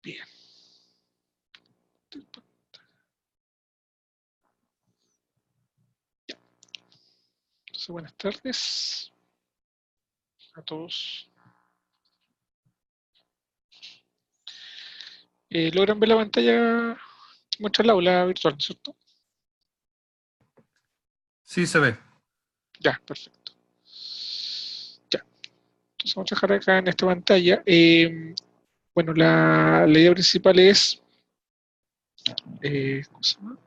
Bien. Ya. Entonces, buenas tardes a todos. ¿Logran ver la pantalla que muestra el aula virtual, cierto? Sí, se ve. Ya, perfecto. Ya. Entonces vamos a dejar acá en esta pantalla. Bueno, la idea principal es ¿cómo se llama?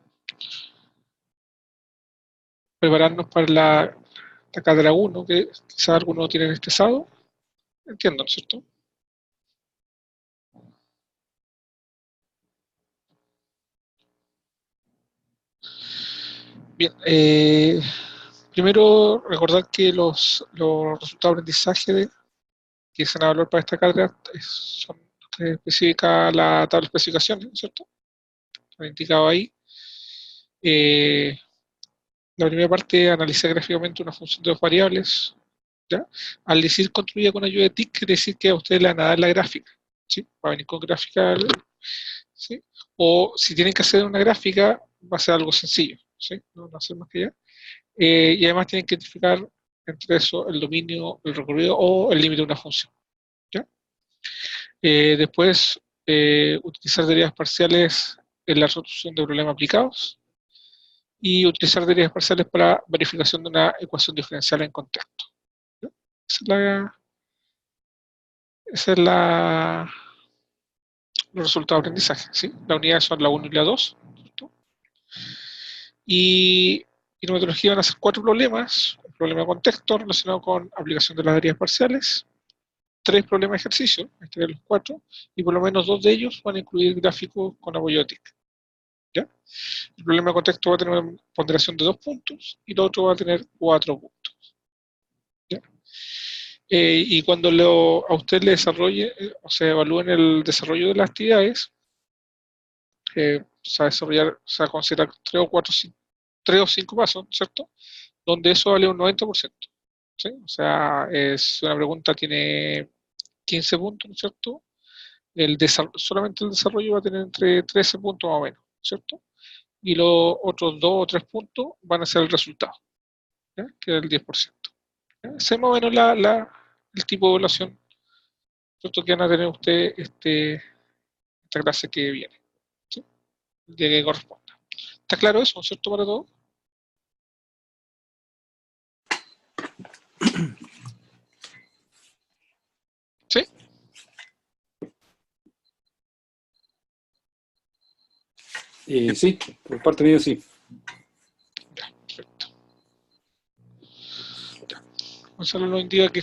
Prepararnos para la cátedra 1, que quizás algunos tienen estresado. Entiendo, ¿no es cierto? Bien, primero recordar que los resultados de aprendizaje que se van a evaluar para esta cátedra son los que especifica la tabla de especificaciones, ¿no es cierto? Lo indicado ahí. La primera parte analiza gráficamente una función de dos variables. ¿Ya? Al decir construida con ayuda de TIC, quiere decir que a ustedes le van a dar la gráfica. ¿Sí? Va a venir con gráfica, ¿sí? O si tienen que hacer una gráfica, va a ser algo sencillo, ¿sí? No va a ser más que ya. Y además tienen que identificar entre eso el dominio, el recorrido o el límite de una función. ¿Ya? Después, utilizar derivas parciales en la resolución de problemas aplicados y utilizar derivas parciales para verificación de una ecuación diferencial en contexto. ¿Ya? Esa es los resultados de aprendizaje. ¿Sí? Las unidades son la 1 y la 2. ¿Cierto? Y en metodología van a ser 4 problemas. Un problema de contexto relacionado con aplicación de las derivas parciales. 3 problemas de ejercicio, este de los 4, y por lo menos 2 de ellos van a incluir gráficos con apoyo TIC. ¿Ya? El problema de contexto va a tener una ponderación de 2 puntos y el otro va a tener 4 puntos. ¿Ya? Y cuando a usted le desarrolle, o sea, evalúen el desarrollo de las actividades, se va a desarrollar, se va a considerar 3 o 4, 3 o 5 pasos, ¿cierto? Donde eso vale un 90%. ¿Sí? O sea, si una pregunta tiene 15 puntos, ¿no es cierto? Solamente el desarrollo va a tener entre 13 puntos más o menos, ¿cierto? Y los otros 2 o 3 puntos van a ser el resultado, ¿ya? Que es el 10%. ¿Ya? Ese es más o menos el tipo de evaluación, ¿cierto? Que van a tener ustedes esta clase que viene, ¿sí? El día que corresponda. ¿Está claro eso, cierto, para todos? ¿Sí? Sí, por parte mía sí. Ya, perfecto. Ya. Gonzalo nos indica que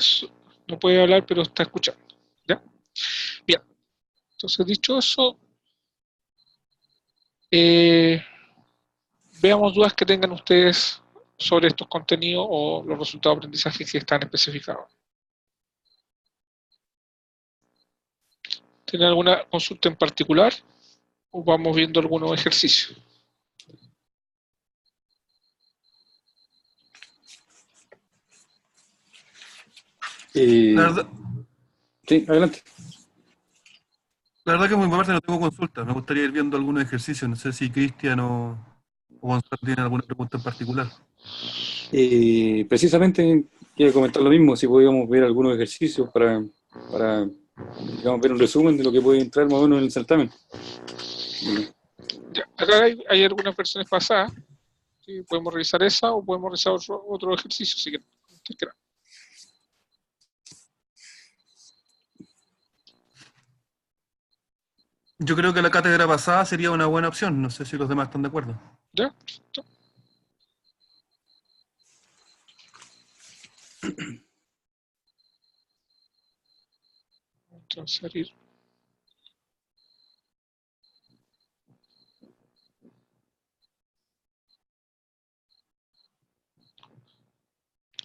no puede hablar, pero está escuchando. ¿Ya? Bien. Entonces, dicho eso, eh, veamos dudas que tengan ustedes sobre estos contenidos o los resultados de aprendizaje que están especificados. ¿Tienen alguna consulta en particular o vamos viendo algunos ejercicios? La verdad, Sí, adelante. la verdad que por mi parte no tengo consultas. Me gustaría ir viendo algunos ejercicios. No sé si Cristian o Gonzalo tienen alguna pregunta en particular. Precisamente quiero comentar lo mismo, si podíamos ver algunos ejercicios para digamos, ver un resumen de lo que puede entrar más o menos en el certamen. Ya, acá hay algunas versiones pasadas, ¿sí? Podemos revisar esa o podemos revisar otro ejercicio si quieren. Yo creo que la cátedra pasada sería una buena opción. No sé si los demás están de acuerdo. ¿Ya? Perfecto. Transferir.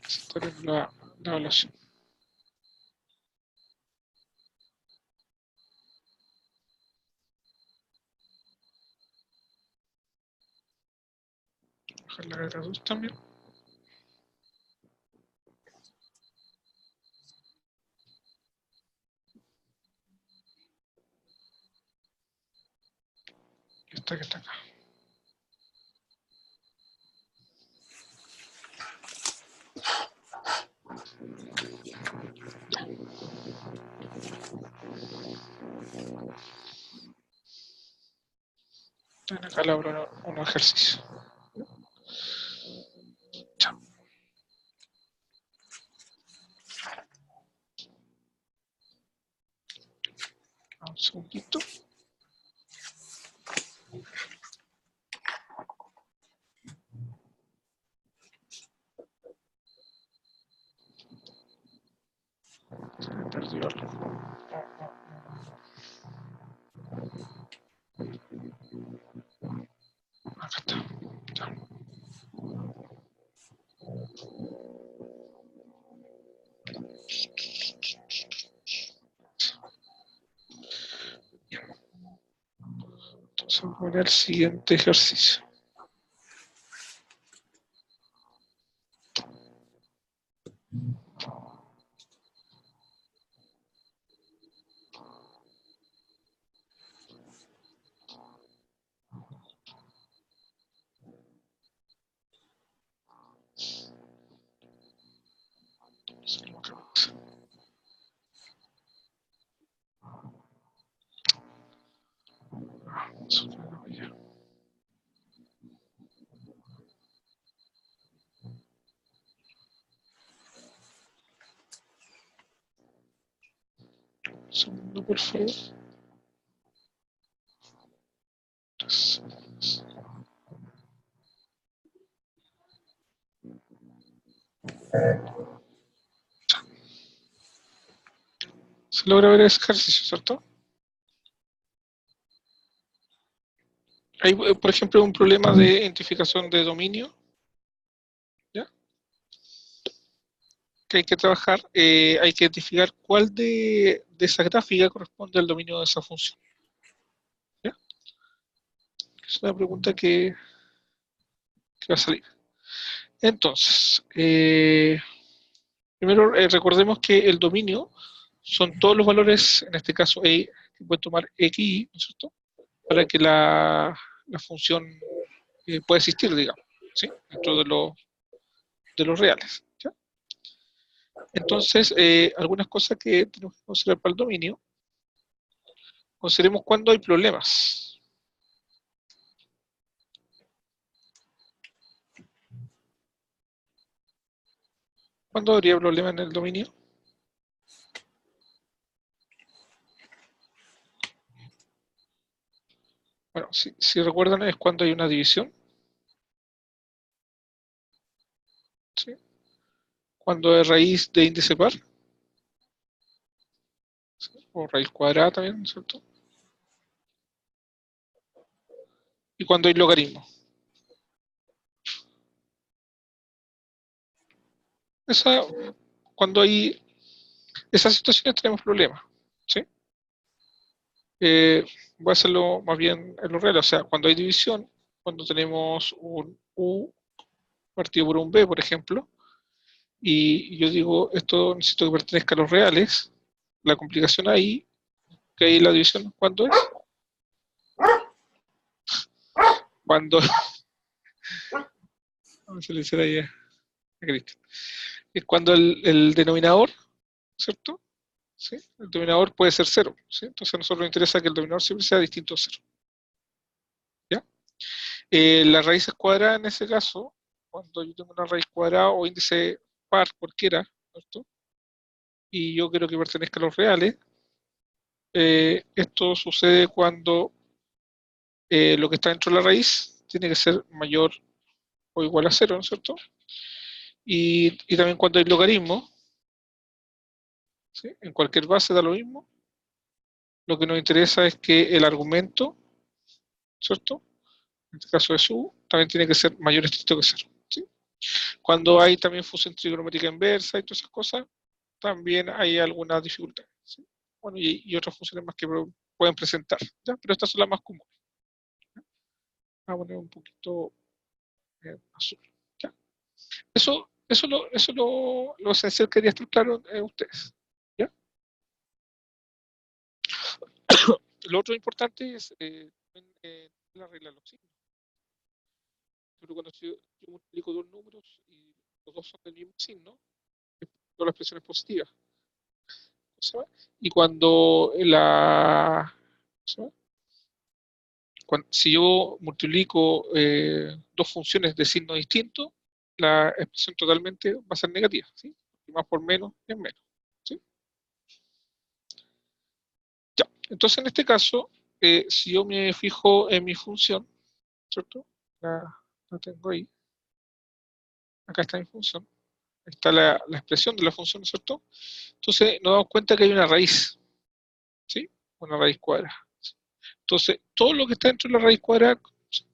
Aceptar la evaluación. Bajar la letra 2 también. esta que está acá. Acá le abro un ejercicio. Ya. Un segundito. Se me perdió algo. Acá está. Ya. Entonces voy a poner el siguiente ejercicio. Un segundo, por favor. Se logra ver ese ejercicio, ¿cierto? Hay, por ejemplo, un problema de identificación de dominio, ¿ya? Que hay que trabajar, hay que identificar cuál de esa gráfica corresponde al dominio de esa función. ¿Ya? Es una pregunta que va a salir. Entonces, primero recordemos que el dominio son todos los valores, en este caso que puede tomar x y, ¿no es cierto?, para que la función pueda existir, digamos, ¿sí?, dentro de los reales. ¿Ya? Entonces, algunas cosas que tenemos que considerar para el dominio. Consideremos cuando hay problemas. ¿Cuándo habría problemas en el dominio? Bueno, si recuerdan, es cuando hay una división. ¿Sí? Cuando es raíz de índice par. ¿Sí? O raíz cuadrada también, ¿cierto? Y cuando hay logaritmo. Cuando hay esas situaciones tenemos problemas. ¿Sí? Voy a hacerlo más bien en lo real. O sea, cuando hay división, cuando tenemos un U partido por un B, por ejemplo, y yo digo, esto necesito que pertenezca a los reales, la complicación ahí, que hay la división, ¿cuándo es? Cuando, vamos a le hiciera ahí a Cristian, es cuando el denominador, ¿cierto? ¿Sí? El denominador puede ser cero, ¿sí? Entonces a nosotros nos interesa que el denominador siempre sea distinto a cero. ¿Ya? Las raíces cuadradas en ese caso, cuando yo tengo una raíz cuadrada o índice par cualquiera, ¿cierto?, y yo quiero que pertenezca a los reales, esto sucede cuando lo que está dentro de la raíz tiene que ser mayor o igual a cero, ¿no es cierto? Y también cuando hay logaritmo, ¿sí?, en cualquier base da lo mismo. Lo que nos interesa es que el argumento, ¿cierto?, en este caso es U, también tiene que ser mayor o estricto que cero. ¿Sí? Cuando hay también función trigonométrica inversa y todas esas cosas, también hay algunas dificultades. ¿Sí? Bueno, y otras funciones más que pueden presentar, ¿ya? Pero estas son las más comunes. ¿Ya? Vamos a poner un poquito azul. ¿Ya? Eso lo esencial que quería estar claro en ustedes. ¿Ya? Lo otro importante es la regla de los signos. Pero cuando yo multiplico dos números y los dos son del mismo signo, todas las expresiones positivas. Y cuando si yo multiplico dos funciones de signo distinto, la expresión totalmente va a ser negativa, ¿sí? Y más por menos es menos, ¿sí? Ya, entonces en este caso, si yo me fijo en mi función, ¿cierto? La tengo ahí. Acá está mi función. Está la expresión de la función, ¿cierto? Entonces nos damos cuenta que hay una raíz, ¿sí? Una raíz cuadrada. Entonces, todo lo que está dentro de la raíz cuadrada,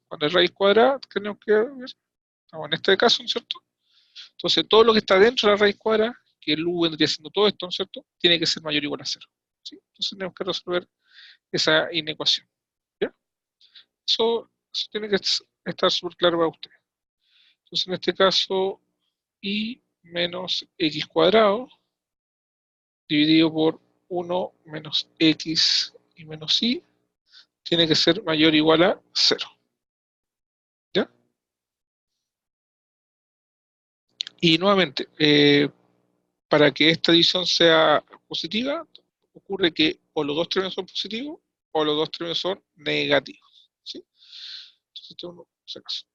cuando es raíz cuadrada, tenemos que ver, estamos en este caso, ¿no es cierto? Entonces, todo lo que está dentro de la raíz cuadrada, que el u vendría siendo todo esto, ¿no es cierto? Tiene que ser mayor o igual a 0. ¿Sí? Entonces, tenemos que resolver esa inecuación. ¿Ya? Eso tiene que estar súper claro para ustedes. Entonces, en este caso, y menos x cuadrado dividido por 1 menos x y menos y tiene que ser mayor o igual a 0. ¿Ya? Y nuevamente, para que esta división sea positiva, ocurre que o los dos términos son positivos o los dos términos son negativos. ¿Sí? Entonces, este uno se acaso.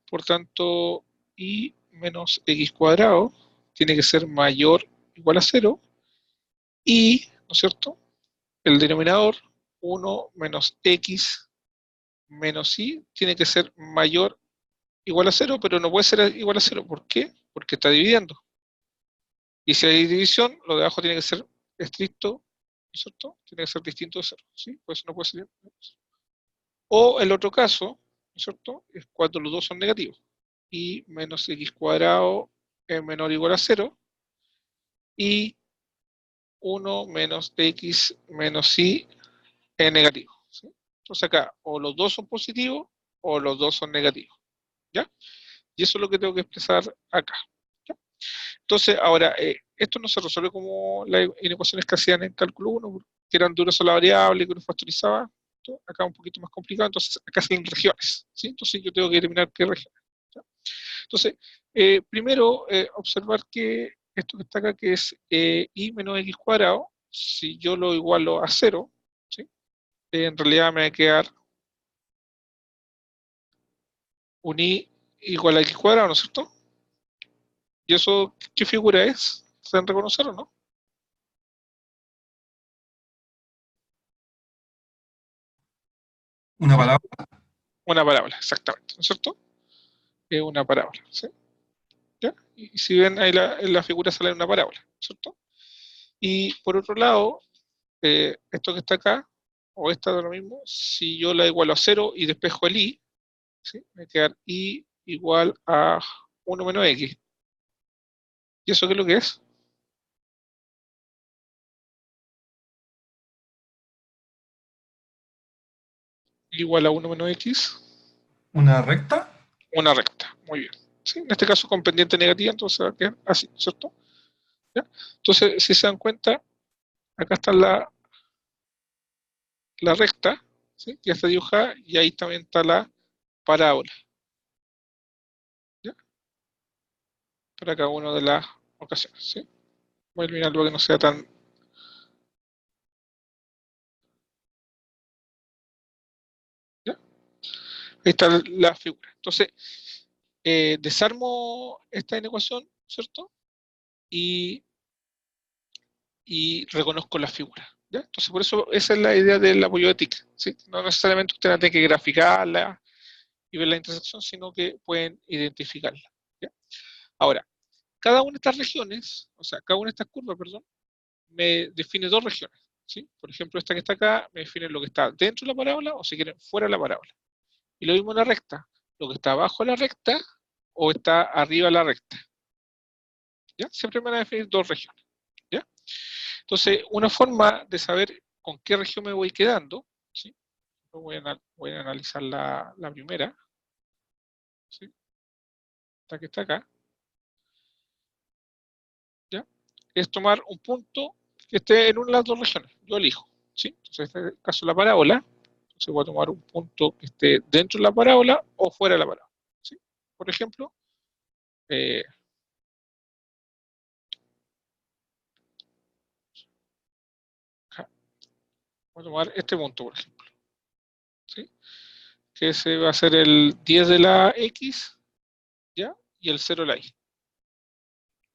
Por tanto, y menos x cuadrado tiene que ser mayor o igual a 0 y, ¿no es cierto?, el denominador 1 menos x menos y tiene que ser mayor o igual a 0, pero no puede ser igual a 0. ¿Por qué? Porque está dividiendo. Y si hay división, lo de abajo tiene que ser estricto, ¿no es cierto? Tiene que ser distinto de 0, ¿sí? Por eso no puede ser. O el otro caso, ¿no es cierto?, es cuando los dos son negativos. Y menos x cuadrado es menor o igual a 0. Y 1 menos x menos y es negativo, ¿sí? Entonces acá, o los dos son positivos, o los dos son negativos, ¿ya? Y eso es lo que tengo que expresar acá, ¿ya? Entonces, ahora, esto no se resuelve como las inecuaciones que hacían en cálculo 1, que eran de una sola variable, que uno factorizaba. Acá un poquito más complicado, entonces acá salen regiones, ¿sí? Entonces yo tengo que determinar qué regiones, ¿ya? Entonces, primero, observar que esto que está acá, que es y menos x cuadrado, si yo lo igualo a 0, ¿sí? En realidad me va a quedar un y igual a x cuadrado, ¿no es cierto? ¿Y eso qué figura es? ¿Se deben reconocer o no? Una palabra. Una parábola, exactamente, ¿no es cierto? Es una parábola, ¿sí? ¿Ya? Y si ven ahí en la figura sale una parábola, ¿cierto? Y por otro lado, esto que está acá, o esta de lo mismo, si yo la igualo a 0 y despejo el y, ¿sí? Me va a quedar y igual a 1 menos x. ¿Y eso qué es lo que es? Igual a 1 menos x. ¿Una recta? Una recta, muy bien. ¿Sí? En este caso con pendiente negativa, entonces va a quedar así, ¿cierto? ¿Ya? Entonces, si se dan cuenta, acá está la recta, ¿sí? Ya está dibujada, y ahí también está la parábola, ¿ya? Para cada una de las ocasiones, ¿sí? Voy a eliminar lo que no sea tan... ¿ya? Ahí está la figura. Entonces, desarmo esta inecuación, ¿cierto? Y reconozco la figura, ¿ya? Entonces, por eso esa es la idea del apoyo de TIC, ¿sí? No necesariamente usted tiene que graficarla y ver la intersección, sino que pueden identificarla, ¿ya? Ahora, cada una de estas regiones, o sea, cada una de estas curvas, perdón, me define dos regiones, ¿sí? Por ejemplo, esta que está acá me define lo que está dentro de la parábola o si quieren fuera de la parábola. Y lo mismo en la recta, lo que está abajo de la recta o está arriba de la recta, ¿ya? Siempre me van a definir dos regiones, ¿ya? Entonces, una forma de saber con qué región me voy quedando, ¿sí? Voy a analizar la primera, ¿sí? Esta que está acá, ¿ya? Es tomar un punto que esté en una de las dos regiones. Yo elijo, ¿sí? Entonces, en este caso la parábola, Se puede tomar un punto que esté dentro de la parábola o fuera de la parábola. ¿Sí? Por ejemplo, voy a tomar este punto, por ejemplo. ¿Sí? Que ese va a ser el 10 de la X, ¿ya? Y el 0 de la Y.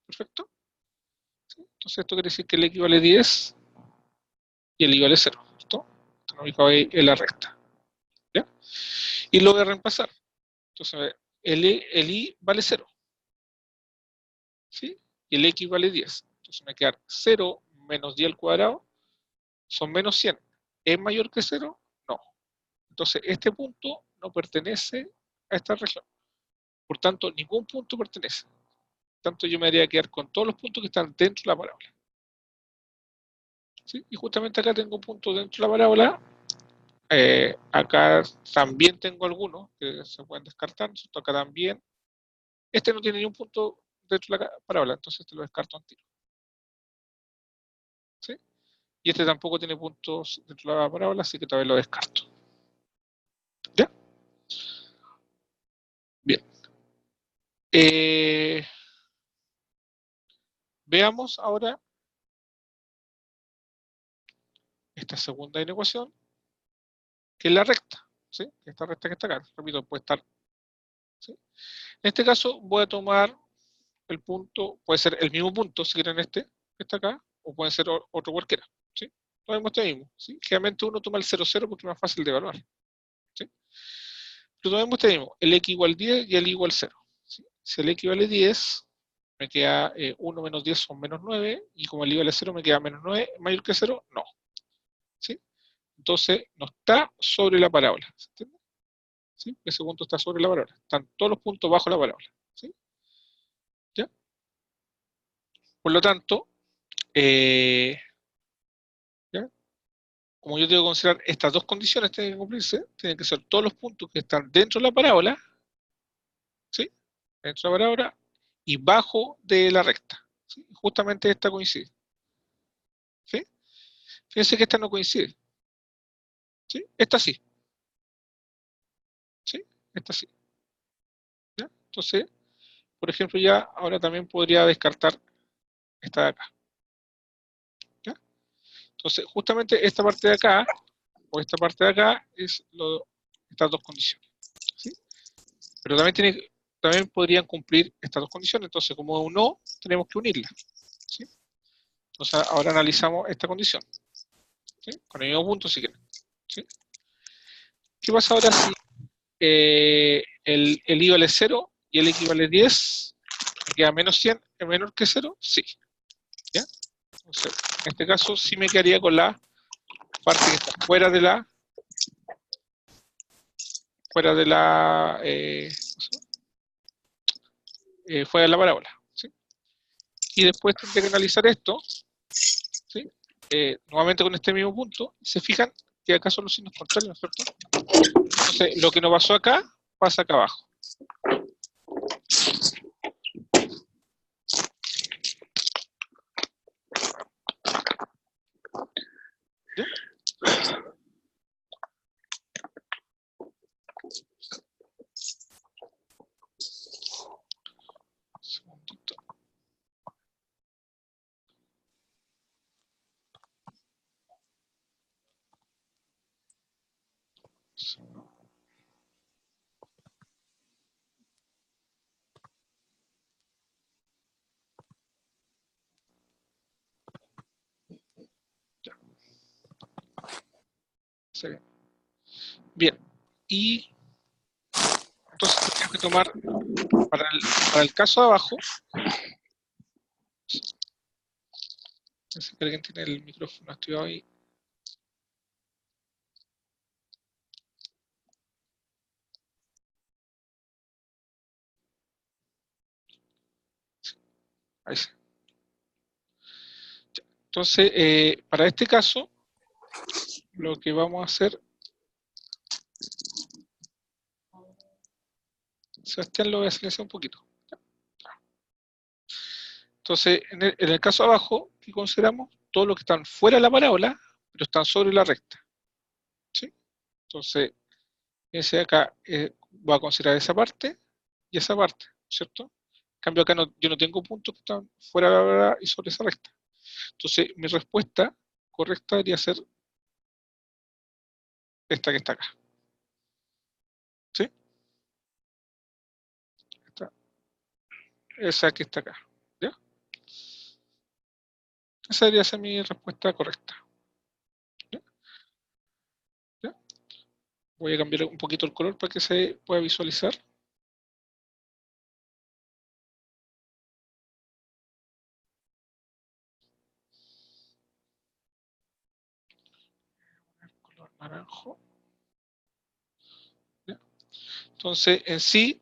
¿Perfecto? ¿Sí? Entonces esto quiere decir que el X vale 10 y el Y vale 0. ¿Cierto? Está ubicado ahí en la recta. ¿Ya? Y lo voy a reemplazar. Entonces, el Y vale 0. ¿Sí? Y el X vale 10. Entonces me queda 0 menos 10 al cuadrado son menos 100. ¿Es mayor que 0? No. Entonces, este punto no pertenece a esta región. Por tanto, ningún punto pertenece. Por tanto, yo me debería quedar con todos los puntos que están dentro de la parábola. ¿Sí? Y justamente acá tengo puntos dentro de la parábola. Acá también tengo algunos que se pueden descartar. ¿Cierto? Acá también. Este no tiene ningún punto dentro de la parábola, entonces te lo descarto al tiro. ¿Sí? Y este tampoco tiene puntos dentro de la parábola, así que todavía lo descarto. ¿Ya? Bien. Veamos ahora esta segunda inecuación, que es la recta. ¿Sí? Esta recta que está acá. Repito, puede estar. ¿Sí? En este caso voy a tomar el punto, puede ser el mismo punto, si quieren este, que está acá, o puede ser otro cualquiera. ¿Sí? Lo vemos este mismo. ¿Sí? Generalmente uno toma el 0,0 porque es más fácil de evaluar. ¿Sí? Pero tomemos este mismo, el x igual 10 y el y igual 0. ¿Sí? Si el x vale 10, me queda 1 menos 10 son menos 9, y como el y vale 0 me queda menos 9, mayor que 0, no. ¿Sí? Entonces no está sobre la parábola. ¿Se entiende? ¿Sí? Ese punto está sobre la parábola. Están todos los puntos bajo la parábola. ¿Sí? ¿Ya? Por lo tanto, ¿ya? Como yo tengo que considerar estas dos condiciones tienen que cumplirse, tienen que ser todos los puntos que están dentro de la parábola, ¿sí? Dentro de la parábola y bajo de la recta. ¿Sí? Justamente esta coincide. ¿Sí? Fíjense que esta no coincide. ¿Sí? Esta sí. ¿Sí? Esta sí. ¿Ya? Entonces, por ejemplo, ya ahora también podría descartar esta de acá. ¿Ya? Entonces, justamente esta parte de acá, o esta parte de acá, es estas dos condiciones. ¿Sí? Pero también podrían cumplir estas dos condiciones. Entonces, como un no, tenemos que unirlas. ¿Sí? Entonces, ahora analizamos esta condición. ¿Sí? Con el mismo punto, si quieren. ¿Sí? ¿Qué pasa ahora si el y vale 0 y el x vale 10? ¿Me queda menos 100? ¿Es menor que 0? Sí. ¿Ya? Entonces, en este caso, sí me quedaría con la parte que está fuera de la fuera de la fuera de la parábola. ¿Sí? Y después tendré que analizar esto, ¿sí? Nuevamente con este mismo punto. Se fijan que acá son los signos contrarios, ¿no es cierto? Entonces, lo que no pasó acá, pasa acá abajo. ¿Ya? Un segundito. Se ve. Bien. Y entonces tenemos que tomar para el caso de abajo. No sé si alguien tiene el micrófono activado ahí. Ahí sí. Entonces, para este caso, lo que vamos a hacer, Sebastián lo voy a silenciar un poquito. Entonces, en el caso abajo, ¿qué consideramos? Todos los que están fuera de la parábola, pero están sobre la recta. ¿Sí? Entonces, ese de acá va a considerar esa parte y esa parte, ¿cierto? En cambio acá yo no tengo puntos que están fuera de la verdad y sobre esa recta. Entonces, mi respuesta correcta debería ser esta que está acá. ¿Sí? Esa que está acá. ¿Ya? Esa debería ser mi respuesta correcta. ¿Ya? ¿Ya? Voy a cambiar un poquito el color para que se pueda visualizar. Color naranjo. ¿Ya? Entonces, en sí,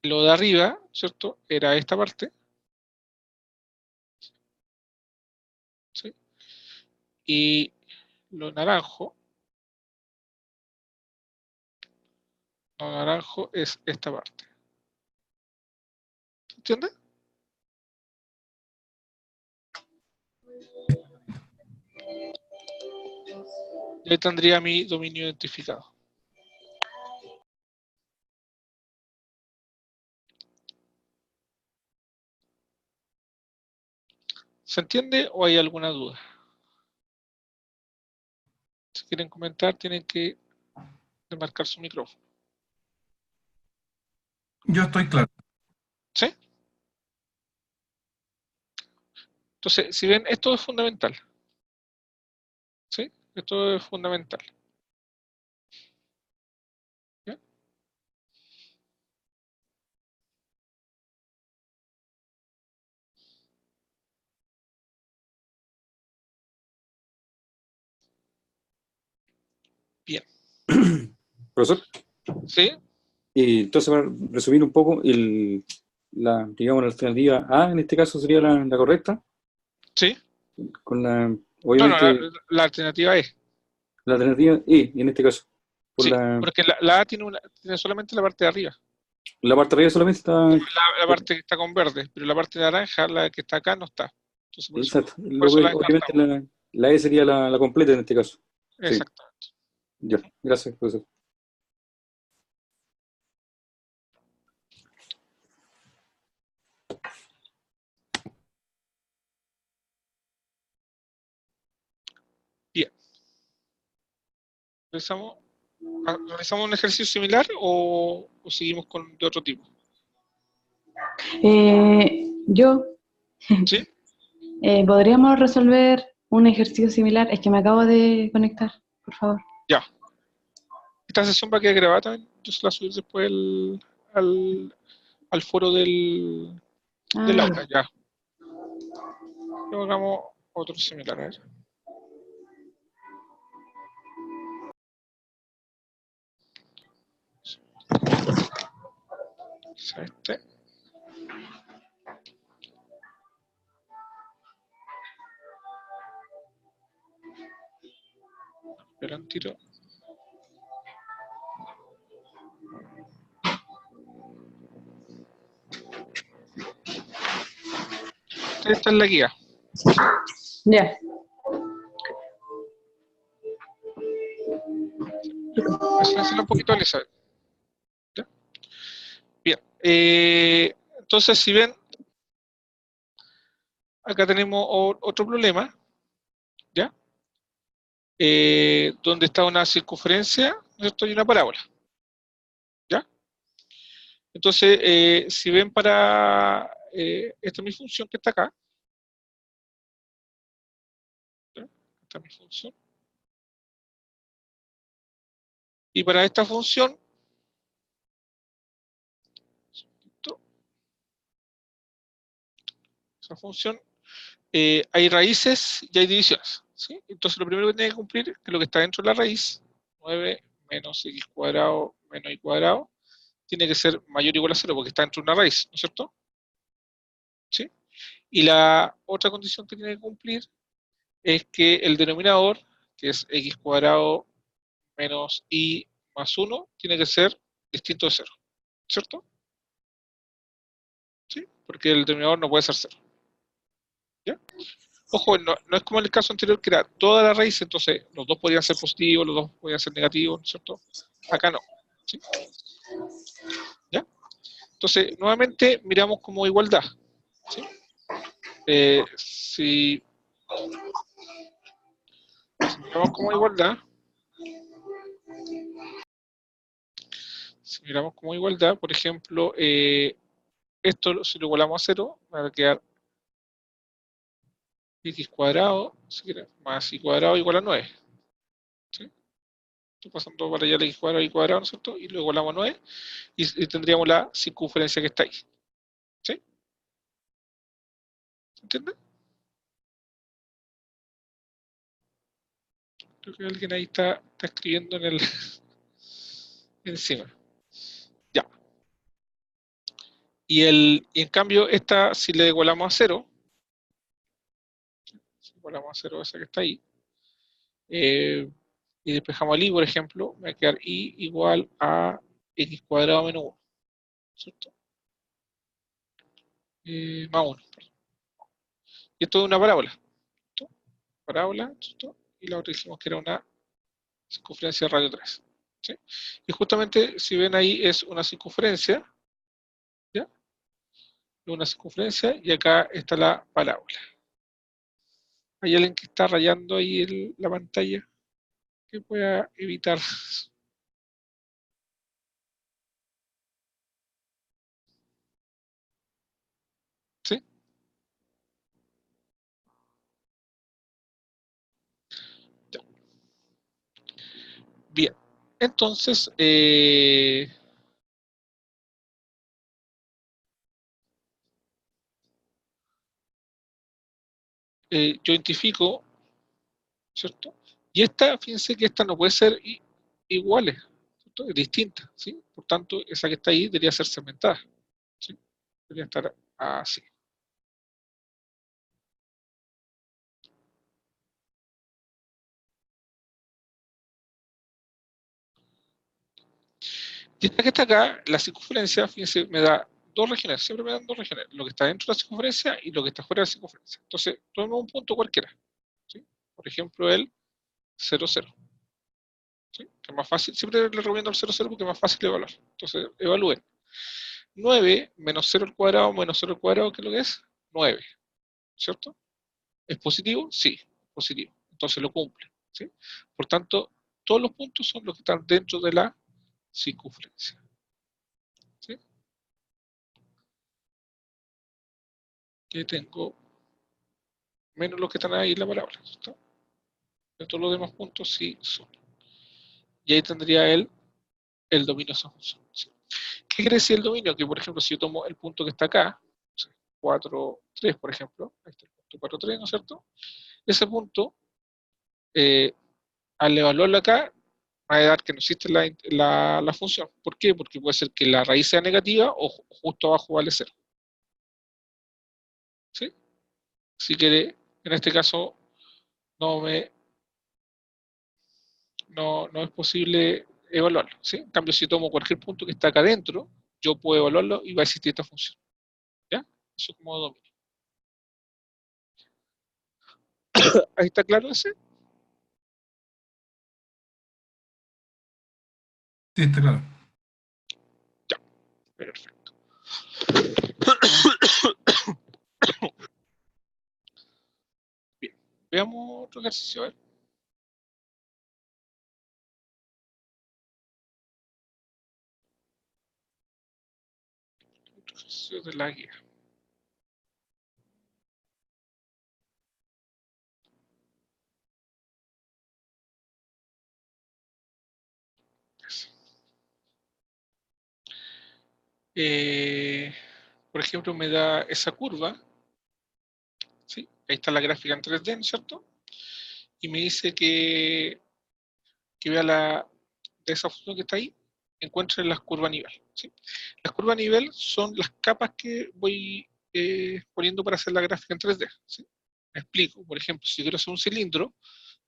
lo de arriba, ¿cierto? Era esta parte. ¿Sí? Y lo naranjo es esta parte. ¿Se entiende? Y ahí tendría mi dominio identificado. ¿Se entiende o hay alguna duda? Si quieren comentar, tienen que demarcar su micrófono. Yo estoy claro. ¿Sí? Entonces, si ven, esto es fundamental. ¿Sí? Esto es fundamental. ¿Ya? Bien. Profesor, ¿Sí? entonces para resumir un poco, digamos, la alternativa A en este caso sería la correcta, ¿Sí? con No, no, obviamente la alternativa es. la alternativa E en este caso, por Sí, porque la A tiene solamente la parte de arriba. la parte de arriba solamente está, La parte que está con verde, pero la parte naranja, la que está acá, no está. Entonces, exacto, por eso la obviamente descartamos. la E sería la completa en este caso. Sí, Exactamente. ya, gracias, profesor. Bien. ¿Realizamos un ejercicio similar o seguimos con de otro tipo? Yo, ¿Sí? ¿podríamos resolver un ejercicio similar? Es que me acabo de conectar, por favor. Ya. Esta sesión va a quedar grabada también. Yo se la subir después al foro del aula. Ya. Luego hagamos otro similar. A ver. Este. Espera un tiro. Esta es la guía. Ya. Silenciarla un poquito, Elizabeth. ¿Ya? Bien. Entonces, si ven, acá tenemos otro problema, ¿ya? Donde está una circunferencia, ¿cierto? Y una parábola, ¿ya? Entonces, si ven esta es mi función que está acá, ¿ya? Esta es mi función. Y para esta función, esa función, hay raíces y hay divisiones, ¿sí? Entonces, lo primero que tiene que cumplir es que lo que está dentro de la raíz, 9 menos x cuadrado menos y cuadrado, tiene que ser mayor o igual a 0 porque está dentro de una raíz, ¿no es cierto? ¿Sí? Y la otra condición que tiene que cumplir es que el denominador, que es x cuadrado menos y más 1, tiene que ser distinto de 0, ¿cierto? ¿Sí? Porque el denominador no puede ser 0. Ojo, no es como en el caso anterior que era toda la raíz, entonces los dos podían ser positivos, los dos podían ser negativos, ¿no es cierto? Acá no. ¿Sí? ¿Ya? Entonces, nuevamente miramos como igualdad. ¿Sí? Si miramos como igualdad, por ejemplo, esto si lo igualamos a 0, va a quedar x cuadrado, si quieres, más y cuadrado igual a 9. ¿Sí? Estoy pasando para allá el x cuadrado, ¿no es cierto? Y lo igualamos a 9 y tendríamos la circunferencia que está ahí. ¿Sí? ¿Se entiende? Creo que alguien ahí está escribiendo en el encima. Ya. Y en cambio, esta, si le igualamos a 0, si igualamos a 0 esa que está ahí, y despejamos el y, por ejemplo, me va a quedar y igual a x cuadrado menos 1, ¿cierto? Más 1. Y esto es una parábola, ¿cierto? Parábola, ¿cierto? Y la otra dijimos que era una circunferencia de radio 3. ¿Sí? Y justamente, si ven ahí, es una circunferencia, ¿ya? Una circunferencia, y acá está la parábola. ¿Hay alguien que está rayando ahí la pantalla que pueda evitar? ¿Sí? Ya. Bien. Entonces, yo identifico, ¿cierto? Y esta, fíjense que esta no puede ser iguales, ¿cierto? Es distinta, ¿sí? Por tanto, esa que está ahí debería ser segmentada, ¿sí? Debería estar así. Y esta que está acá, la circunferencia, fíjense, me da dos regiones, siempre me dan dos regiones, lo que está dentro de la circunferencia y lo que está fuera de la circunferencia. Entonces, tomemos un punto cualquiera, ¿sí? Por ejemplo, el 0, 0. ¿Sí? Que es más fácil, siempre le recomiendo el 0, 0 porque es más fácil de evaluar. Entonces, evalúen. 9 menos 0 al cuadrado menos 0 al cuadrado, ¿qué es lo que es? 9, ¿cierto? ¿Es positivo? Sí, positivo. Entonces lo cumple, ¿sí? Por tanto, todos los puntos son los que están dentro de la circunferencia. ¿Sí? Que tengo menos los que están ahí en la parábola, ¿cierto? Pero todos los demás puntos sí son. Y ahí tendría el dominio de esa función. ¿Sí? ¿Qué quiere decir el dominio? Que, por ejemplo, si yo tomo el punto que está acá, 4, 3, por ejemplo, ahí está el punto 4, 3, ¿no es cierto? Ese punto, al evaluarlo acá, va a dar que no existe la función. ¿Por qué? Porque puede ser que la raíz sea negativa o justo abajo vale 0. ¿Sí? Si quiere, en este caso, no, no es posible evaluarlo. ¿Sí? En cambio, si tomo cualquier punto que está acá adentro, yo puedo evaluarlo y va a existir esta función. ¿Ya? Eso es como dominio. ¿Ahí está claro ese? Sí, está claro. Ya, perfecto. Bien, veamos otro ejercicio. A ver. Otro ejercicio de la guía. Por ejemplo, me da esa curva, ¿sí? Ahí está la gráfica en 3D, ¿no es cierto? Y me dice que vea de esa función que está ahí, encuentre las curvas a nivel, ¿sí? Las curvas a nivel son las capas que voy poniendo para hacer la gráfica en 3D, ¿sí? Me explico, por ejemplo, si quiero hacer un cilindro,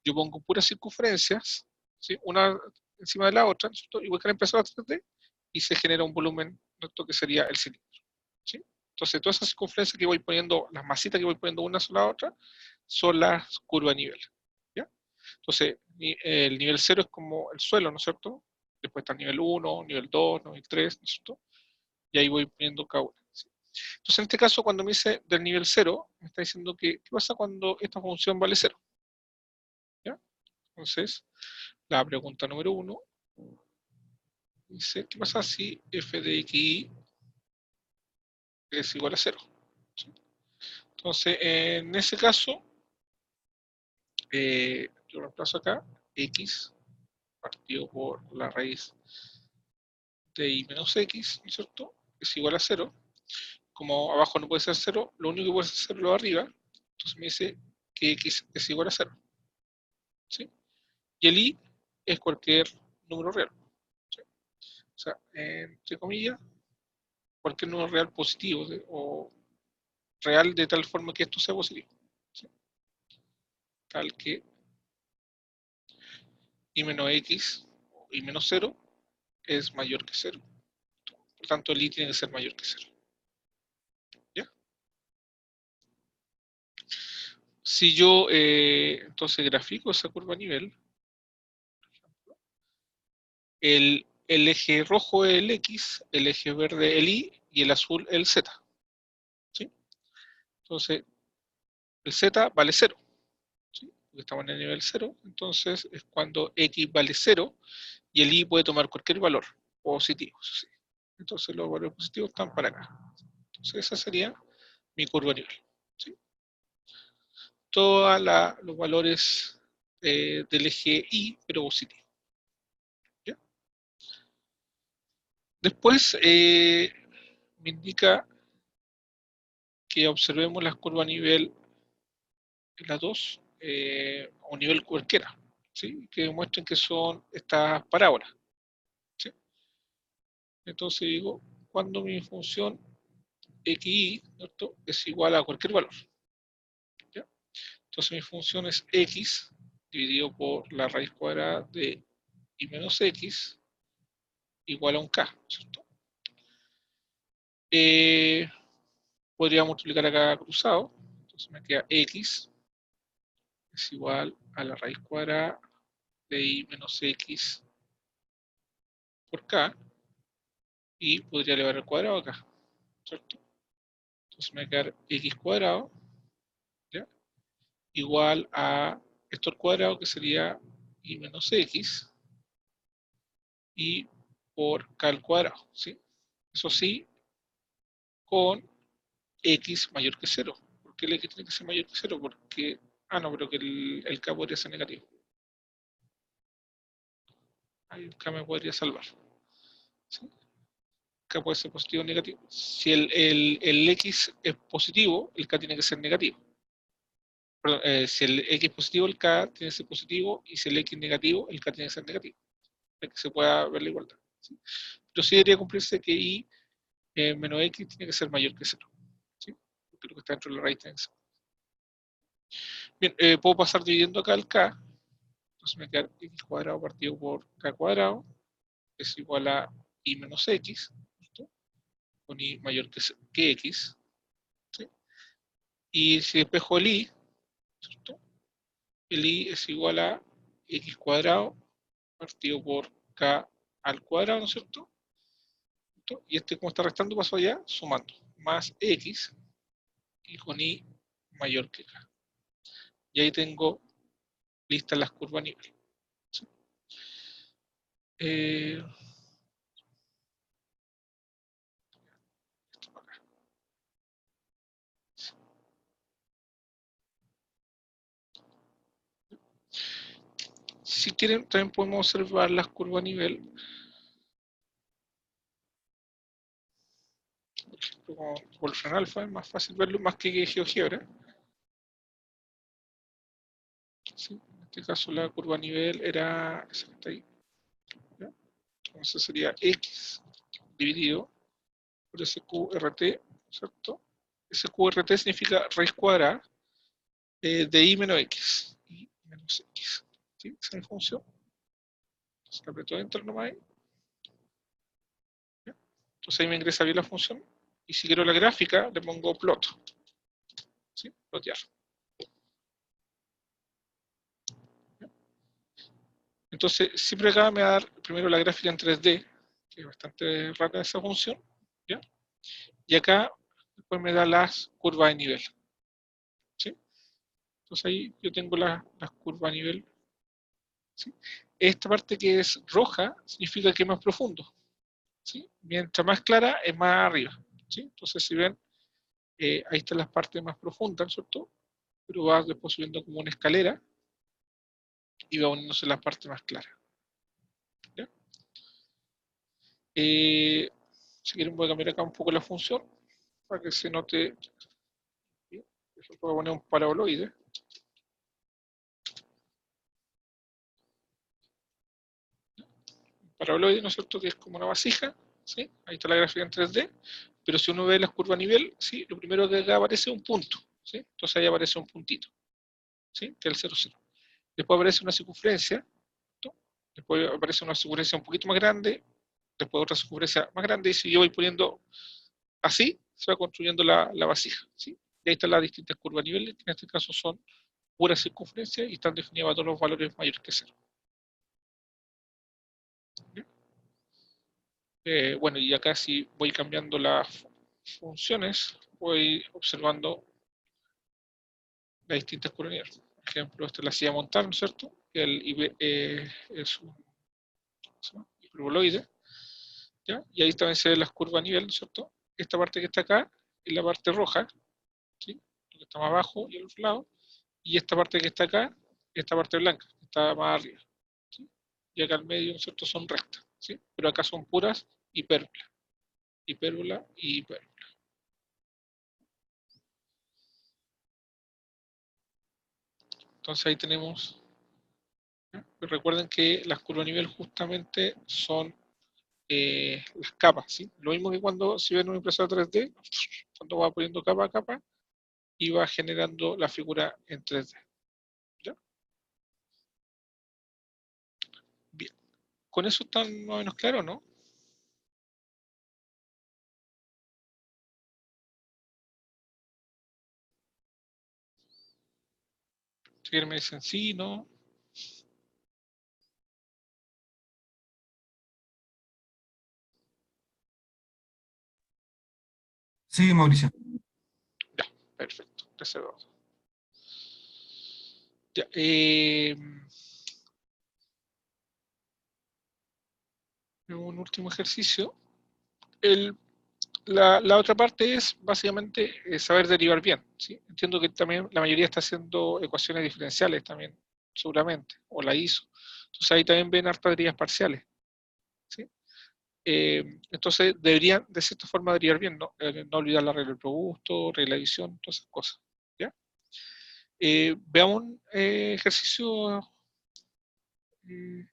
yo pongo puras circunferencias, ¿sí? Una encima de la otra, ¿no es cierto? Y voy a empezar a 3D y se genera un volumen, ¿no? Que sería el cilindro, ¿sí? Entonces, todas esas circunferencias que voy poniendo, las masitas que voy poniendo una sola a otra, son las curvas a nivel. ¿Ya? Entonces, el nivel 0 es como el suelo, ¿no es cierto? Después está el nivel 1, nivel 2, nivel 3, ¿no es cierto? Y ahí voy poniendo cada una. ¿Sí? Entonces, en este caso, cuando me dice del nivel 0, me está diciendo que, ¿qué pasa cuando esta función vale 0? ¿Ya? Entonces, la pregunta número 1 dice, ¿qué pasa si f de xy es igual a 0? ¿Sí? Entonces, en ese caso, yo reemplazo acá x partido por la raíz de y menos x, ¿no es cierto? Es igual a 0. Como abajo no puede ser 0, lo único que puede ser 0 es lo de arriba. Entonces me dice que x es igual a 0. ¿Sí? Y el y es cualquier número real. ¿Sí? O sea, entre comillas, cualquier número real positivo o real de tal forma que esto sea positivo. ¿Sí? Tal que y menos x y menos 0 es mayor que 0. Por tanto, el y tiene que ser mayor que 0. ¿Ya? Si yo entonces grafico esa curva a nivel, el eje rojo es el x, el eje verde el y el azul el z. ¿Sí? Entonces, el z vale 0. ¿Sí? Porque estamos en el nivel 0, entonces es cuando x vale 0 y el y puede tomar cualquier valor positivo. ¿Sí? Entonces los valores positivos están para acá. Entonces esa sería mi curva a nivel. ¿Sí? Todos los valores del eje y, pero positivo. ¿Ya? Después me indica que observemos las curvas a nivel, las dos, a un nivel cualquiera, ¿sí? Que demuestren que son estas parábolas. ¿Sí? Entonces digo, cuando mi función xy, ¿cierto?, es igual a cualquier valor. ¿Ya? Entonces mi función es x dividido por la raíz cuadrada de y menos x igual a un k, ¿cierto? Podría multiplicar acá cruzado, entonces me queda x es igual a la raíz cuadrada de y menos x por k, y podría elevar al cuadrado acá, ¿cierto? Entonces me va a quedar x cuadrado, ¿ya?, igual a esto al cuadrado, que sería y menos x, y por k al cuadrado, ¿sí? Eso sí, con x mayor que 0. ¿Por qué el x tiene que ser mayor que 0? Porque, no, pero que el k podría ser negativo. Ahí el k me podría salvar. ¿Sí? K puede ser positivo o negativo. Si el x es positivo, el k tiene que ser negativo. Perdón, si el x es positivo, el k tiene que ser positivo, y si el x es negativo, el k tiene que ser negativo, para que se pueda ver la igualdad. ¿Sí? Pero sí debería cumplirse que y menos x tiene que ser mayor que 0. ¿Sí? Porque lo que está dentro de la raíz tiene que ser. Bien, puedo pasar dividiendo acá el k, entonces me queda x cuadrado partido por k cuadrado es igual a y menos x, ¿cierto?, con y mayor que x. ¿Sí? Y si despejo el y, ¿cierto?, el y es igual a x cuadrado partido por k al cuadrado, ¿no es cierto? ¿Cierto? Y este, como está restando, paso allá sumando, más x, y con y mayor que k. Y ahí tengo listas las curvas a nivel. ¿Sí? Esto para acá. Si quieren, también podemos observar las curvas a nivel. Por ejemplo, con Wolfram Alpha es más fácil verlo más que GeoGebra. ¿Sí? En este caso la curva a nivel era esa que está ahí. ¿Ya? Entonces sería x dividido por SQRT, ¿cierto? SQRT significa raíz cuadrada de y menos x. Y menos x. ¿Sí? Esa es mi función. Entonces le aprieto Enter nomás ahí. ¿Ya? Entonces ahí me ingresa bien la función. Y si quiero la gráfica, le pongo plot. ¿Sí? Plotear. Entonces, siempre acá me va a dar primero la gráfica en 3D, que es bastante rara esa función, ¿ya? Y acá después me da las curvas de nivel, ¿sí? Entonces ahí yo tengo las curvas de nivel, ¿sí? Esta parte que es roja significa que es más profundo, ¿sí? Mientras más clara es más arriba, ¿sí? Entonces si ven, ahí están las partes más profundas, ¿cierto? Pero va después subiendo como una escalera y va uniéndose las partes más claras, ¿ya? Si quieren voy a cambiar acá un poco la función para que se note. Voy a poner un paraboloide. Un paraboloide, ¿no es cierto? Que es como una vasija, ¿sí? Ahí está la gráfica en 3D. Pero si uno ve las curvas a nivel, ¿sí? Lo primero que acá aparece es un punto, ¿sí? Entonces ahí aparece un puntito, ¿sí? Que es el 0, 0. Después aparece una circunferencia, ¿no? Después aparece una circunferencia un poquito más grande, después otra circunferencia más grande, y si yo voy poniendo así, se va construyendo la vasija, ¿sí? Y ahí están las distintas curvas a nivel, que en este caso son pura circunferencia y están definidas todos los valores mayores que 0. Bueno, y acá si voy cambiando las funciones, voy observando las distintas colonias. Por ejemplo, esta es la silla montar, ¿no es cierto? Es un hiperboloide, ¿ya? Y ahí también se ven las curvas a nivel, ¿no es cierto? Esta parte que está acá es la parte roja, ¿sí? Lo que está más abajo y al otro lado. Y esta parte que está acá, esta parte blanca, que está más arriba, ¿sí? Y acá al medio, ¿no es cierto? Son rectas, ¿sí? Pero acá son puras hipérbolas. Hipérbola y hipérbola. Entonces ahí tenemos, ¿eh? Recuerden que las curvas a nivel justamente son las capas, ¿sí? Lo mismo que cuando si ven una impresora 3D, cuando va poniendo capa a capa y va generando la figura en 3D. ¿Ya? Bien. ¿Con eso están más o menos claros, no? Si quieren me dicen sí, no. Sí, Mauricio. Ya, perfecto. Gracias, Eduardo. Ya, un último ejercicio. La otra parte es básicamente saber derivar bien, ¿sí? Entiendo que también la mayoría está haciendo ecuaciones diferenciales también, seguramente, o la hizo. Entonces ahí también ven hartas derivas parciales, ¿sí? Entonces deberían, de cierta forma, derivar bien, ¿no? No olvidar la regla del robusto, regla de división, todas esas cosas, ¿ya? Veamos un ejercicio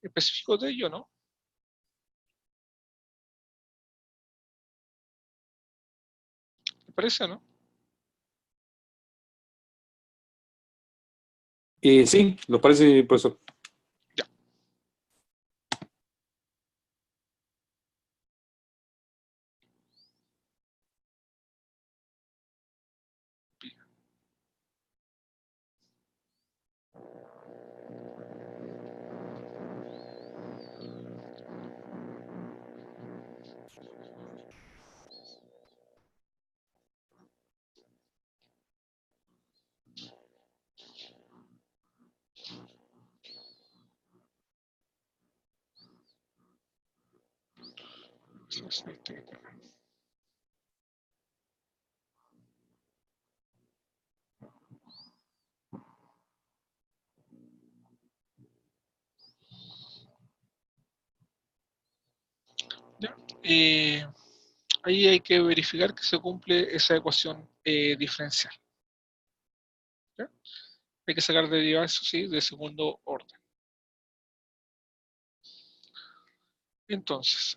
específico de ello, ¿no? ¿Te parece, no? Sí, ¿nos parece, profesor? Ya. Ya. Ahí hay que verificar que se cumple esa ecuación diferencial. ¿Ya? Hay que sacar derivadas, eso sí, de segundo orden. Entonces,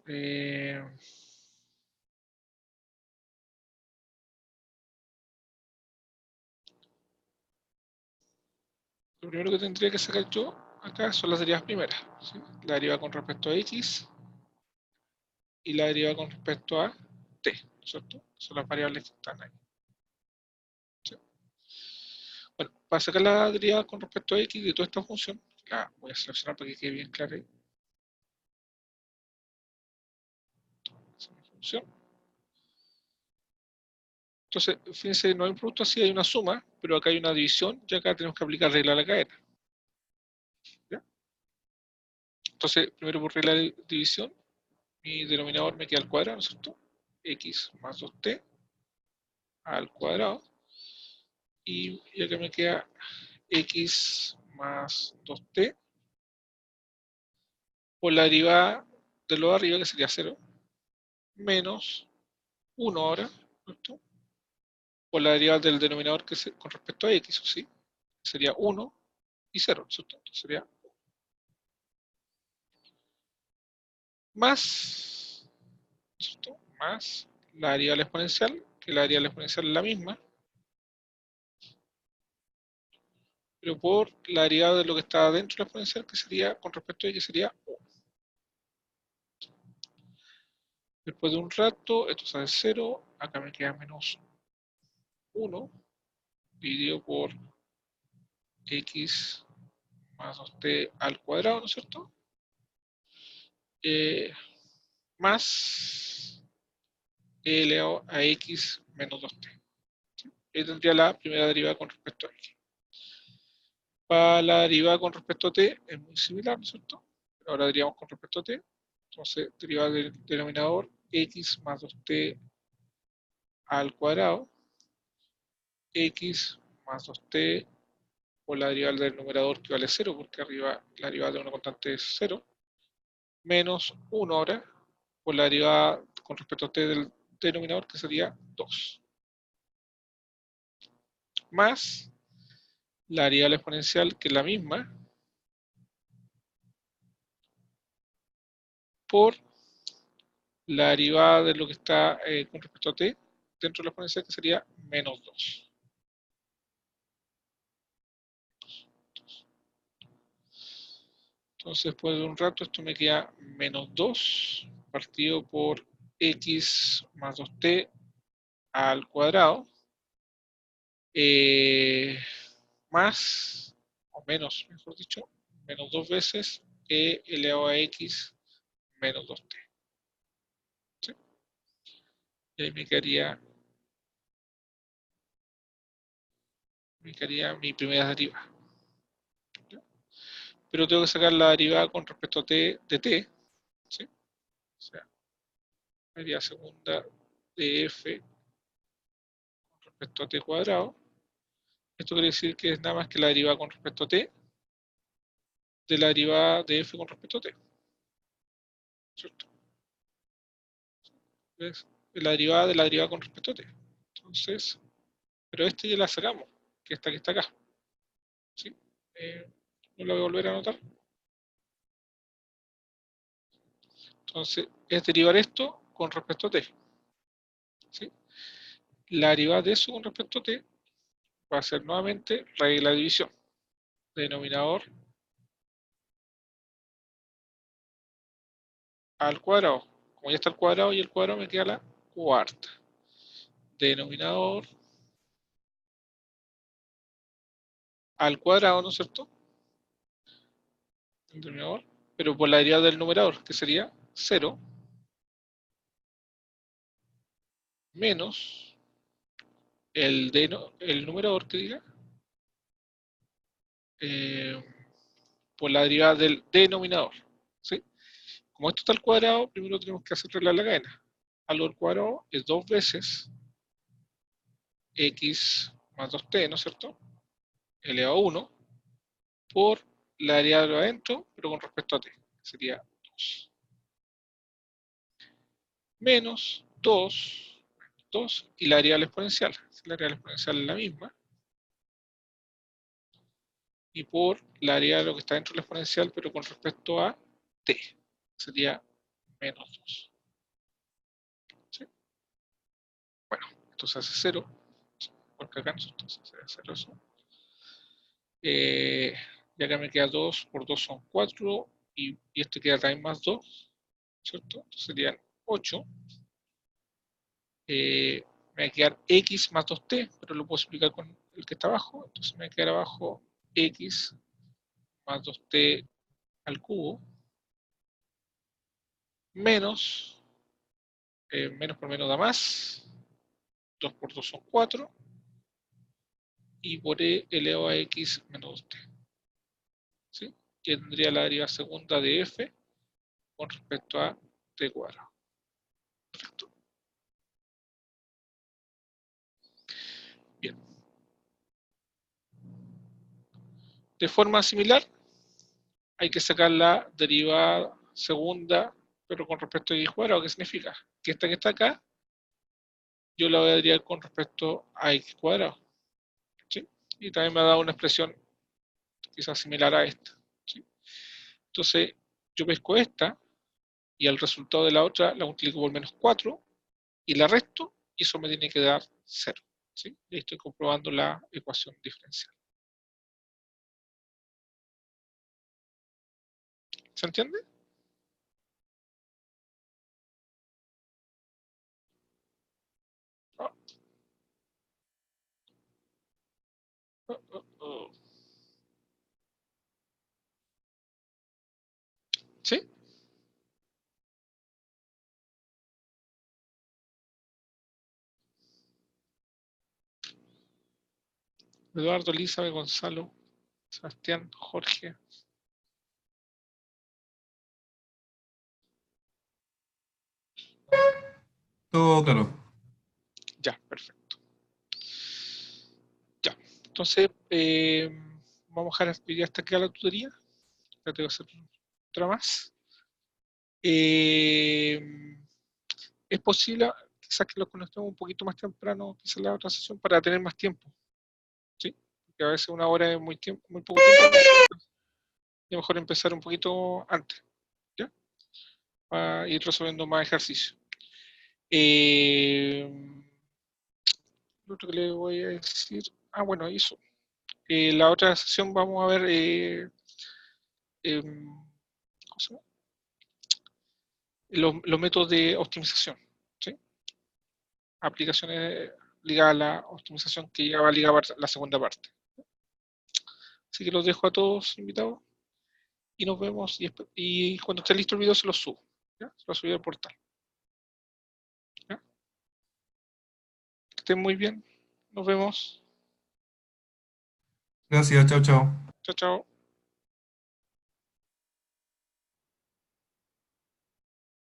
lo primero que tendría que sacar yo acá son las derivas primeras, ¿sí? La derivada con respecto a x y la derivada con respecto a t, ¿cierto? Son las variables que están ahí. ¿Sí? Bueno, para sacar la derivada con respecto a x de toda esta función, la voy a seleccionar para que quede bien clara ahí. Esa es mi función. Entonces, fíjense, no hay un producto así, hay una suma, pero acá hay una división y acá tenemos que aplicar regla a la cadena. ¿Ya? Entonces, primero por regla de división, mi denominador me queda al cuadrado, ¿no es cierto? X más 2t al cuadrado. Y acá me queda x más 2t por la derivada de lo de arriba, que sería 0, menos 1 ahora, ¿cierto? Por la derivada del denominador que con respecto a x, ¿sí? Sería 1 y 0, ¿cierto? Entonces sería más, ¿cierto? Más la derivada de la exponencial, que la derivada de la exponencial es la misma, pero por la derivada de lo que está dentro de la exponencial, que sería, con respecto a x, sería 1. Después de un rato, esto sale 0, acá me queda menos 1, dividido por x más 2t al cuadrado, ¿no es cierto? Más e elevado a x menos 2t. Ahí tendría la primera derivada con respecto a x. Para la derivada con respecto a t es muy similar, ¿no es cierto? Ahora diríamos con respecto a t. Entonces, derivada del denominador x más 2t al cuadrado, x más 2t por la derivada del numerador que vale 0, porque arriba la derivada de una constante es 0, menos 1 ahora, por la derivada con respecto a t del denominador, que sería 2. Más la derivada exponencial, que es la misma, por la derivada de lo que está con respecto a t dentro de la exponencial, que sería menos 2. Entonces, después de un rato, esto me queda menos 2 partido por x más 2t al cuadrado, más, o menos, mejor dicho, menos 2 veces e elevado a x menos 2t. ¿Sí? Y ahí me quedaría mi primera derivada. ¿Ya? Pero tengo que sacar la derivada con respecto a t de t. ¿Sí? O sea, sería segunda de f con respecto a t cuadrado. Esto quiere decir que es nada más que la derivada con respecto a t de la derivada de f con respecto a t. ¿Cierto? ¿Ves? La derivada de la derivada con respecto a t. Entonces, pero este ya la sacamos, que esta que está acá. ¿Sí? No la voy a volver a anotar. Entonces, es derivar esto con respecto a t. ¿Sí? La derivada de eso con respecto a t va a ser nuevamente raíz de la división. Denominador al cuadrado. Como ya está el cuadrado y el cuadrado, me queda la cuarta. Denominador al cuadrado, ¿no es cierto? El denominador, pero por la derivada del numerador, que sería 0 menos el numerador que diga por la derivada del denominador. ¿Sí? Como esto está al cuadrado, primero tenemos que hacer regla de la cadena. Algo al cuadrado es 2 veces x más 2t, ¿no es cierto? Elevado a 1 por la derivada de lo adentro, pero con respecto a t. Sería 2. Menos 2, 2 y la derivada exponencial. La derivada exponencial es la misma. Y por la derivada de lo que está dentro de la exponencial, pero con respecto a t. Sería menos 2. ¿Sí? Bueno, esto se hace 0. Porque acá entonces se hace 0 eso. Y acá me queda 2 por 2 son 4. Y este queda también más 2. ¿Cierto? Entonces serían 8. me va a quedar x más 2t, pero lo puedo explicar con el que está abajo. Entonces me va a quedar abajo x más 2t al cubo menos, menos por menos da más, 2 por 2 son 4, y por e elevado a x menos 2t. ¿Sí? Que tendría la derivada segunda de f con respecto a t cuadrado. Perfecto. Bien. De forma similar, hay que sacar la derivada segunda, pero con respecto a x cuadrado. ¿Qué significa? Que esta que está acá, yo la voy a derivar con respecto a x cuadrado. ¿Sí? Y también me ha dado una expresión quizás similar a esta. ¿Sí? Entonces, yo pesco esta, y el resultado de la otra la multiplico por menos 4, y la resto, y eso me tiene que dar 0. ¿Sí? Y ahí estoy comprobando la ecuación diferencial. ¿Se entiende? Oh, oh, oh, oh. ¿Sí? Eduardo, Elizabeth, Gonzalo, Sebastián, Jorge. Todo claro. Ya, perfecto. Ya, entonces vamos a dejar ya hasta aquí la tutoría. Ya te voy a hacer otra más. Es posible quizás que lo conectemos un poquito más temprano, quizás la otra sesión, para tener más tiempo. ¿Sí? Porque a veces una hora es muy poco tiempo. Y mejor empezar un poquito antes. ¿Ya? Para ir resolviendo más ejercicios. Lo otro que le voy a decir. Ah, bueno, eso. La otra sesión vamos a ver ¿cómo se llama? Los métodos de optimización. ¿Sí? Aplicaciones ligadas a la optimización que ya va ligada a la segunda parte. Así que los dejo a todos invitados y nos vemos. Y cuando esté listo el video se los subo. ¿Ya? Se los subo al portal. ¿Ya? Que estén muy bien. Nos vemos. Gracias, chao, chao. Chao, chao.